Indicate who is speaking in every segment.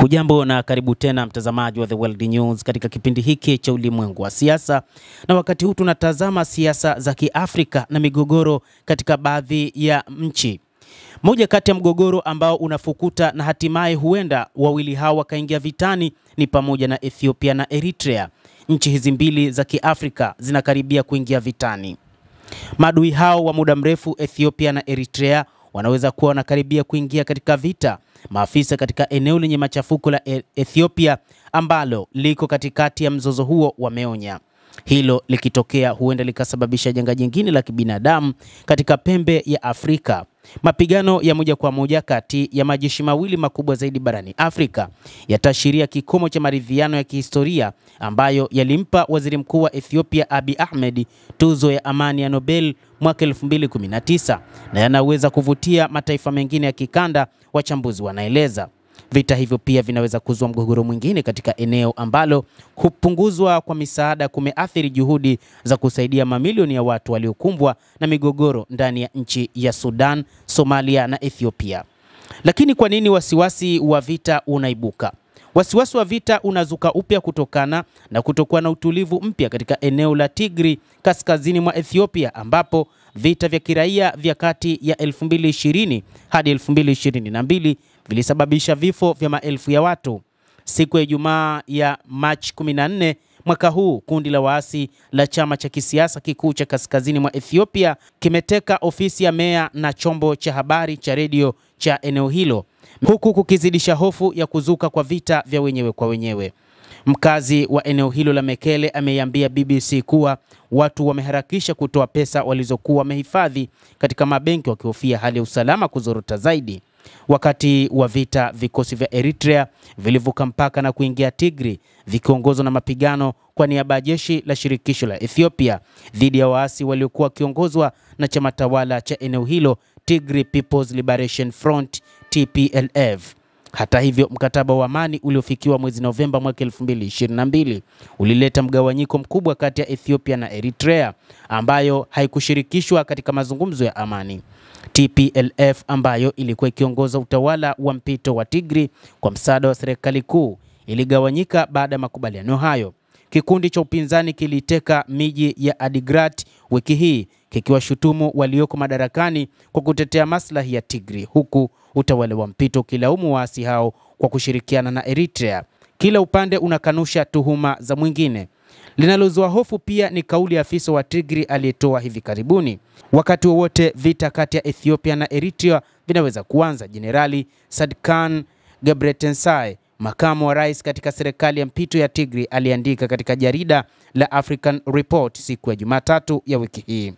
Speaker 1: Hujambo na karibu tena mtazamaji wa The World News katika kipindi hiki cha ulimwengu wa siasa, na wakati huu tunatazama siasa za Kiafrika na migogoro katika baadhi ya nchi. Moja kati ya mgogoro ambao unafukuta na hatimaye huenda wawili hao wakaingia vitani ni pamoja na Ethiopia na Eritrea. Nchi hizi mbili za Kiafrika zinakaribia kuingia vitani. Maadui hao wa muda mrefu Ethiopia na Eritrea wanaweza kuwa wanakaribia kuingia katika vita. Maafisa katika eneo lenye machafuko la Ethiopia ambalo liko katikati ya mzozo huo wameonya. Hilo likitokea huenda likasababisha janga jingine la kibinadamu katika pembe ya Afrika. Mapigano ya moja kwa moja kati ya majeshi mawili makubwa zaidi barani Afrika yataashiria kikomo cha maridhiano ya kihistoria ambayo yalimpa waziri mkuu wa Ethiopia Abiy Ahmed tuzo ya amani ya Nobel mwaka 2019 na yanaweza kuvutia mataifa mengine ya kikanda, wachambuzi wanaeleza. Vita hivyo pia vinaweza kuzua mgogoro mwingine katika eneo ambalo kupunguzwa kwa misaada kumeathiri juhudi za kusaidia mamilioni ya watu waliokumbwa na migogoro ndani ya nchi ya Sudan, Somalia na Ethiopia. Lakini kwa nini wasiwasi wa vita unaibuka? Wasiwasi wa vita unazuka upya kutokana na kutokuwa na utulivu mpya katika eneo la Tigray kaskazini mwa Ethiopia, ambapo vita vya kiraia vya kati ya 2020 hadi 2022 vilisababisha vifo vya maelfu ya watu. Siku ya Ijumaa ya Machi 14 mwaka huu, kundi la waasi la chama cha kisiasa kikuu cha kaskazini mwa Ethiopia kimeteka ofisi ya meya na chombo cha habari cha redio cha eneo hilo, huku kukizidisha hofu ya kuzuka kwa vita vya wenyewe kwa wenyewe. Mkazi wa eneo hilo la Mekele ameiambia BBC kuwa watu wameharakisha kutoa pesa walizokuwa wamehifadhi katika mabenki wakihofia hali ya usalama kuzorota zaidi. Wakati wa vita, vikosi vya Eritrea vilivuka mpaka na kuingia Tigray vikiongozwa na mapigano kwa niaba ya jeshi la shirikisho la Ethiopia dhidi ya waasi waliokuwa wakiongozwa na chama tawala cha eneo hilo, Tigray People's Liberation Front TPLF. Hata hivyo, mkataba wa amani uliofikiwa mwezi Novemba mwaka 2022 ulileta mgawanyiko mkubwa kati ya Ethiopia na Eritrea, ambayo haikushirikishwa katika mazungumzo ya amani. TPLF ambayo ilikuwa ikiongoza utawala wa mpito wa Tigray kwa msaada wa serikali kuu iligawanyika baada ya makubaliano hayo. Kikundi cha upinzani kiliteka miji ya Adigrat wiki hii kikiwashutumu walioko madarakani kwa kutetea maslahi ya Tigray, huku utawala wa mpito ukilaumu waasi hao kwa kushirikiana na Eritrea. Kila upande unakanusha tuhuma za mwingine. Linalozua hofu pia ni kauli ya afisa wa Tigray aliyetoa hivi karibuni: wakati wowote vita kati ya Ethiopia na Eritrea vinaweza kuanza. Jenerali Sadkan Gebretensai, makamu wa rais katika serikali ya mpito ya Tigray, aliandika katika jarida la African Report siku ya Jumatatu ya wiki hii.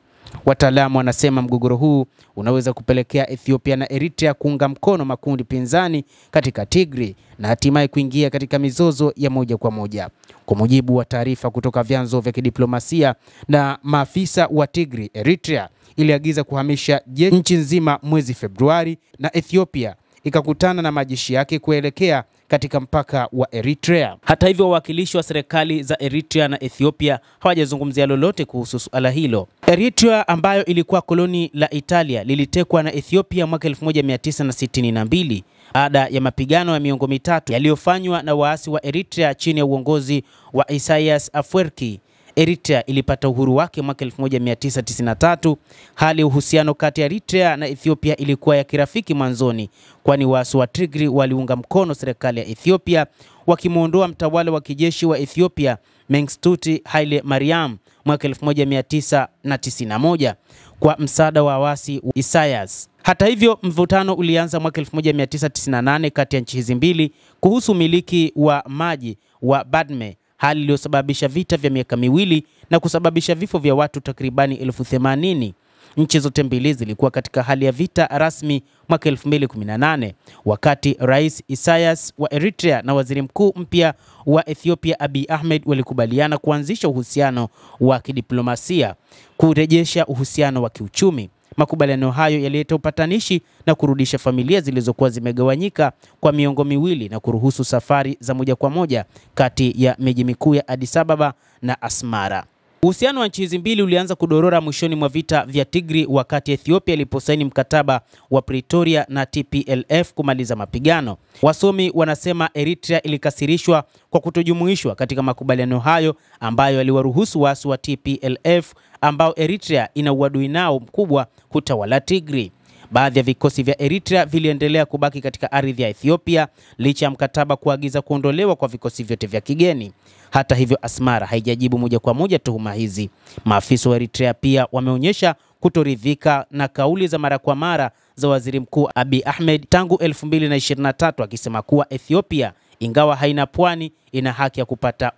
Speaker 1: Wataalamu wanasema mgogoro huu unaweza kupelekea Ethiopia na Eritrea kuunga mkono makundi pinzani katika Tigray na hatimaye kuingia katika mizozo ya moja kwa moja. Kwa mujibu wa taarifa kutoka vyanzo vya kidiplomasia na maafisa wa Tigray, Eritrea iliagiza kuhamisha jeshi nchi nzima mwezi Februari na Ethiopia ikakutana na majeshi yake kuelekea katika mpaka wa Eritrea. Hata hivyo, wawakilishi wa serikali za Eritrea na Ethiopia hawajazungumzia lolote kuhusu suala hilo. Eritrea ambayo ilikuwa koloni la Italia lilitekwa na Ethiopia mwaka 1962 baada ya mapigano ya miongo mitatu yaliyofanywa na waasi wa Eritrea chini ya uongozi wa Isaias Afwerki. Eritrea ilipata uhuru wake mwaka 1993. Hali ya uhusiano kati ya Eritrea na Ethiopia ilikuwa ya kirafiki mwanzoni, kwani waasi wa Tigray waliunga mkono serikali ya Ethiopia wakimuondoa mtawala wa kijeshi wa Ethiopia Mengistu Haile Mariam mwaka 1991 kwa msaada wa waasi Isaias. Hata hivyo, mvutano ulianza mwaka 1998 kati ya nchi hizi mbili kuhusu umiliki wa maji wa Badme, hali iliyosababisha vita vya miaka miwili na kusababisha vifo vya watu takribani 80,000. Nchi zote mbili zilikuwa katika hali ya vita rasmi mwaka 2018 wakati Rais Isaias wa Eritrea na waziri mkuu mpya wa Ethiopia Abiy Ahmed walikubaliana kuanzisha uhusiano wa kidiplomasia, kurejesha uhusiano wa kiuchumi. Makubaliano hayo yalileta upatanishi na kurudisha familia zilizokuwa zimegawanyika kwa miongo miwili na kuruhusu safari za moja kwa moja kati ya miji mikuu ya Addis Ababa na Asmara. Uhusiano wa nchi hizi mbili ulianza kudorora mwishoni mwa vita vya Tigray wakati Ethiopia iliposaini mkataba wa Pretoria na TPLF kumaliza mapigano. Wasomi wanasema Eritrea ilikasirishwa kwa kutojumuishwa katika makubaliano hayo ambayo yaliwaruhusu waasi wa TPLF ambao Eritrea ina uadui nao mkubwa kutawala Tigray. Baadhi ya vikosi vya Eritrea viliendelea kubaki katika ardhi ya Ethiopia licha ya mkataba kuagiza kuondolewa kwa vikosi vyote vya kigeni. Hata hivyo, Asmara haijajibu moja kwa moja tuhuma hizi. Maafisa wa Eritrea pia wameonyesha kutoridhika na kauli za mara kwa mara za Waziri Mkuu Abiy Ahmed tangu 2023 akisema kuwa Ethiopia, ingawa haina pwani, ina haki ya kupata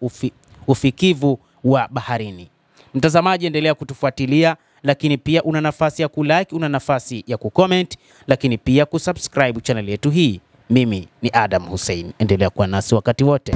Speaker 1: ufikivu wa baharini. Mtazamaji, endelea kutufuatilia, lakini pia una nafasi ya kulike, una nafasi ya kucomment, lakini pia kusubscribe channel yetu hii. Mimi ni Adam Hussein. Endelea kuwa nasi wakati wote.